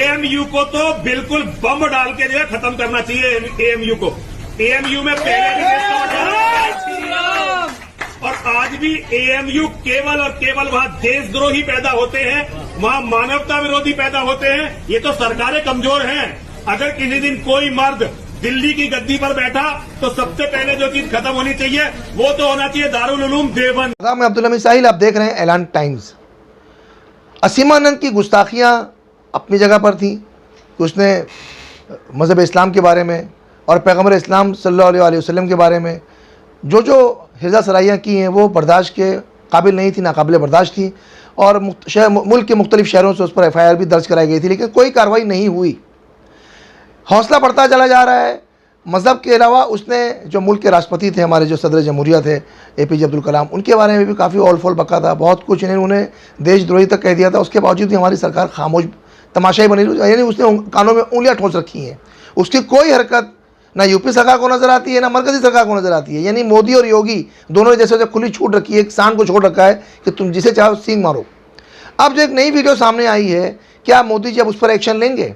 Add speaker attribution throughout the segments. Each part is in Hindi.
Speaker 1: एएमयू को तो बिल्कुल बम डाल के जो है खत्म करना चाहिए। एएमयू को, एएमयू में पहले भी और आज भी एएमयू केवल और केवल वहां देशद्रोही पैदा होते हैं, वहां मानवता विरोधी पैदा होते हैं। ये तो सरकारें कमजोर हैं। अगर किसी दिन कोई मर्द दिल्ली की गद्दी पर बैठा तो सबसे पहले जो चीज खत्म होनी चाहिए वो तो होना चाहिए दारुल उलूम देवबंद।
Speaker 2: मैं अब्दुल हमीद साहिल, आप देख रहे हैं ऐलान टाइम्स। असीमानंद की गुस्ताखियाँ अपनी जगह पर थी कि उसने मज़हब इस्लाम के बारे में और पैगम्बर इस्लाम सल्लल्लाहु अलैहि वसल्लम के बारे में जो हिर्जा सराइयाँ की हैं वो बर्दाश्त के काबिल नहीं थी, नाकाबिल बर्दाश्त थी। और मुल्क के मुख्तलिफ शहरों से उस पर FIR भी दर्ज कराई गई थी, लेकिन कोई कार्रवाई नहीं हुई। हौसला बढ़ता चला जा रहा है। मज़हब के अलावा उसने जो मुल्क के राष्ट्रपति थे, हमारे जो सदर जमहूरिया थे APJ अब्दुल कलाम, उनके बारे में भी काफ़ी ओल फोल बका था, बहुत कुछ उन्हें देशद्रोही तक कह दिया था। उसके बावजूद भी हमारी सरकार खामोश तमाशाई बनी, यानी उसने कानों में उंगलियां ठोस रखी हैं। उसकी कोई हरकत ना यूपी सरकार को नज़र आती है, ना मरकज़ी सरकार को नज़र आती है। यानी मोदी और योगी दोनों ने जैसे खुली छूट रखी है, सांड को छोड़ रखा है कि तुम जिसे चाहो सींग मारो। अब जो एक नई वीडियो सामने आई है, क्या मोदी जी अब उस पर एक्शन लेंगे?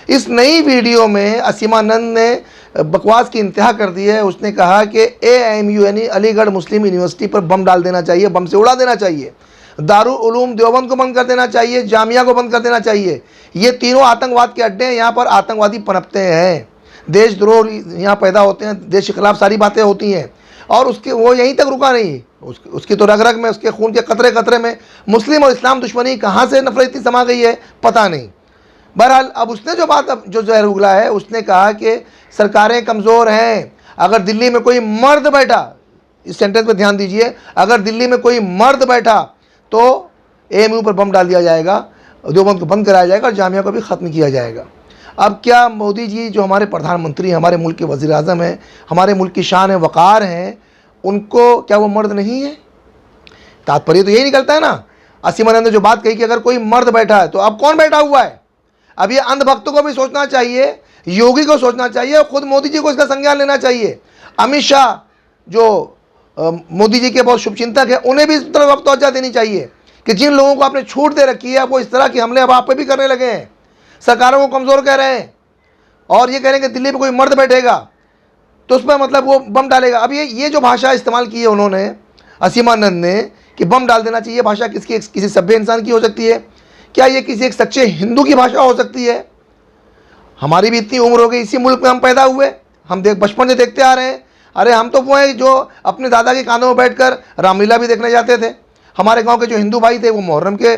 Speaker 2: इस नई वीडियो में असीमानंद ने बकवास की इंतहा कर दी है। उसने कहा कि AIMU यानी अलीगढ़ मुस्लिम यूनिवर्सिटी पर बम डाल देना चाहिए, बम से उड़ा देना चाहिए, दारुल उलूम देवबंद को बंद कर देना चाहिए, जामिया को बंद कर देना चाहिए। ये तीनों आतंकवाद के अड्डे हैं, यहाँ पर आतंकवादी पनपते हैं, देशद्रोह यहाँ पैदा होते हैं, देश के खिलाफ सारी बातें होती हैं। और उसके वो यहीं तक रुका नहीं, उसकी तो रग रग में, उसके खून के कतरे कतरे में मुस्लिम और इस्लाम दुश्मनी कहाँ से नफरत इतनी समा गई है पता नहीं। बहरहाल अब उसने जो बात जो जहर उगला है, उसने कहा कि सरकारें कमज़ोर हैं। अगर दिल्ली में कोई मर्द बैठा, इस सेंटेंस पर ध्यान दीजिए, अगर दिल्ली में कोई मर्द बैठा तो AMU पर बम डाल दिया जाएगा, देवबंद को बंद कराया जाएगा और जामिया को भी ख़त्म किया जाएगा। अब क्या मोदी जी जो हमारे प्रधानमंत्री, हमारे मुल्क के वज़ीर आज़म हैं, हमारे मुल्क की शान है, वक़ार हैं, उनको क्या वो मर्द नहीं है? तात्पर्य तो यही निकलता है ना। असीमानंद ने जो बात कही कि अगर कोई मर्द बैठा है तो अब कौन बैठा हुआ है? अब ये अंधभक्तों को भी सोचना चाहिए, योगी को सोचना चाहिए और खुद मोदी जी को इसका संज्ञान लेना चाहिए। अमित शाह जो मोदी जी के बहुत शुभचिंतक है, उन्हें भी इस तरफ तवज्जो देनी चाहिए कि जिन लोगों को आपने छूट दे रखी है वो इस तरह के हमले अब आप पे भी करने लगे हैं, सरकारों को कमज़ोर कह रहे हैं और ये कह रहे हैं कि दिल्ली में कोई मर्द बैठेगा तो उसमें मतलब वो बम डालेगा। अब ये जो भाषा इस्तेमाल की है उन्होंने, असीमानंद ने, कि बम डाल देना चाहिए, भाषा किसी सभ्य इंसान की हो सकती है? क्या ये किसी एक सच्चे हिंदू की भाषा हो सकती है? हमारी भी इतनी उम्र हो गई, इसी मुल्क में हम पैदा हुए, हम बचपन से देखते आ रहे हैं। अरे हम तो वो हैं जो अपने दादा के कानों में बैठकर रामलीला भी देखने जाते थे। हमारे गांव के जो हिंदू भाई थे वो मुहर्रम के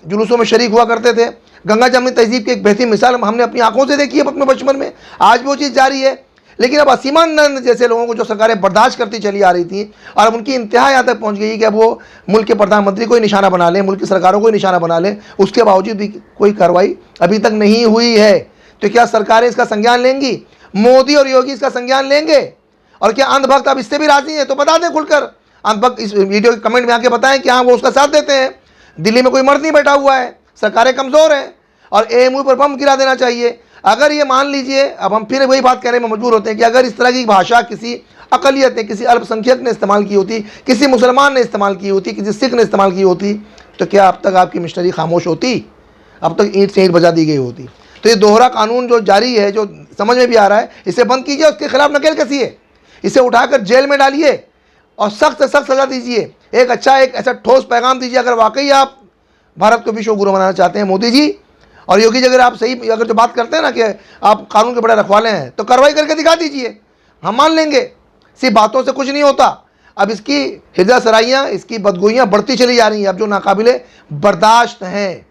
Speaker 2: जुलूसों में शरीक हुआ करते थे। गंगा जमनी तहजीब की एक बेहतरीन मिसाल हमने अपनी आंखों से देखी है अपने बचपन में, आज भी वो चीज़ जारी है। लेकिन अब असीमानंद जैसे लोगों को जो सरकारें बर्दाश्त करती चली आ रही थी और अब उनकी इंतहा यहाँ तक पहुँच गई कि अब वो मुल्क के प्रधानमंत्री को ही निशाना बना लें, मुल्क की सरकारों को ही निशाना बना लें, उसके बावजूद भी कोई कार्रवाई अभी तक नहीं हुई है। तो क्या सरकारें इसका संज्ञान लेंगी? मोदी और योगी इसका संज्ञान लेंगे? और क्या अंधभक्त अब इससे भी राजी हैं? तो बता दें खुलकर, अंधभक्त इस वीडियो के कमेंट में आके बताएं कि हाँ वो उसका साथ देते हैं। दिल्ली में कोई मर्द नहीं बैठा हुआ है, सरकारें कमज़ोर हैं और AMU पर बम गिरा देना चाहिए। अगर ये मान लीजिए, अब हम फिर वही बात कहने में मजबूर होते हैं कि अगर इस तरह की भाषा किसी अक़लियत ने, किसी अल्पसंख्यक ने इस्तेमाल की होती, किसी मुसलमान ने इस्तेमाल की होती, किसी सिख ने इस्तेमाल की होती, तो क्या अब तक आपकी मिशनरी खामोश होती? अब तक ईंट से ईंट बजा दी गई होती। तो ये दोहरा कानून जो जारी है, जो समझ में भी आ रहा है, इसे बंद कीजिए, उसके खिलाफ नकेल कसिए, इसे उठाकर जेल में डालिए और सख्त से सख्त सज़ा दीजिए। एक ऐसा ठोस पैगाम दीजिए अगर वाकई आप भारत को विश्व गुरु बनाना चाहते हैं। मोदी जी और योगी जी, अगर जो बात करते हैं ना कि आप कानून के बड़े रखवाले हैं, तो कार्रवाई करके दिखा दीजिए, हम मान लेंगे। सिर्फ बातों से कुछ नहीं होता। अब इसकी हिर्जा सराइयाँ, इसकी बदगोइयाँ बढ़ती चली जा रही हैं, अब जो नाकाबिले बर्दाश्त हैं।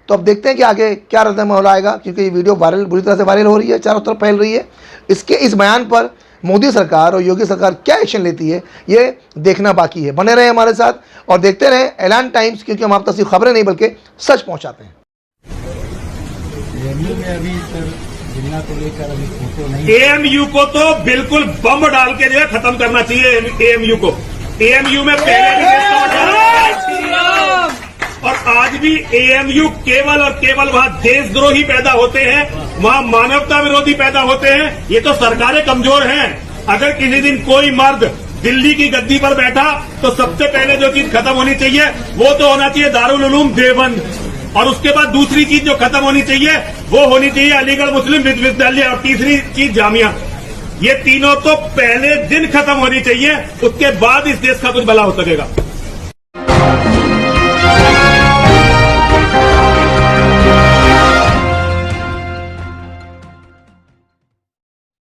Speaker 2: तो अब देखते हैं कि आगे क्या रद्द-ए-अमल आएगा, क्योंकि ये वीडियो बुरी तरह से वायरल हो रही है, चारों तरफ फैल रही है। इस बयान पर मोदी सरकार और योगी सरकार क्या एक्शन लेती है, ये देखना बाकी है। बने रहे हमारे साथ और देखते रहें ऐलान टाइम्स, क्योंकि हम आप तक सिर्फ खबरें नहीं बल्कि सच पहुंचाते हैं।
Speaker 1: AMU को तो बिल्कुल बम डाल के जो है खत्म करना चाहिए। AMU को, AMU में पहले भी और आज भी AMU केवल और केवल वहां देशद्रोही पैदा होते हैं, वहां मानवता विरोधी पैदा होते हैं। ये तो सरकारें कमजोर हैं। अगर किसी दिन कोई मर्द दिल्ली की गद्दी पर बैठा तो सबसे पहले जो चीज खत्म होनी चाहिए वो तो होना चाहिए दारुल उलूम देवबंद। और उसके बाद दूसरी चीज जो खत्म होनी चाहिए वो होनी चाहिए अलीगढ़ मुस्लिम विश्वविद्यालय, और तीसरी चीज जामिया। ये तीनों तो पहले दिन खत्म होनी चाहिए, उसके बाद इस देश का कुछ भला हो सकेगा।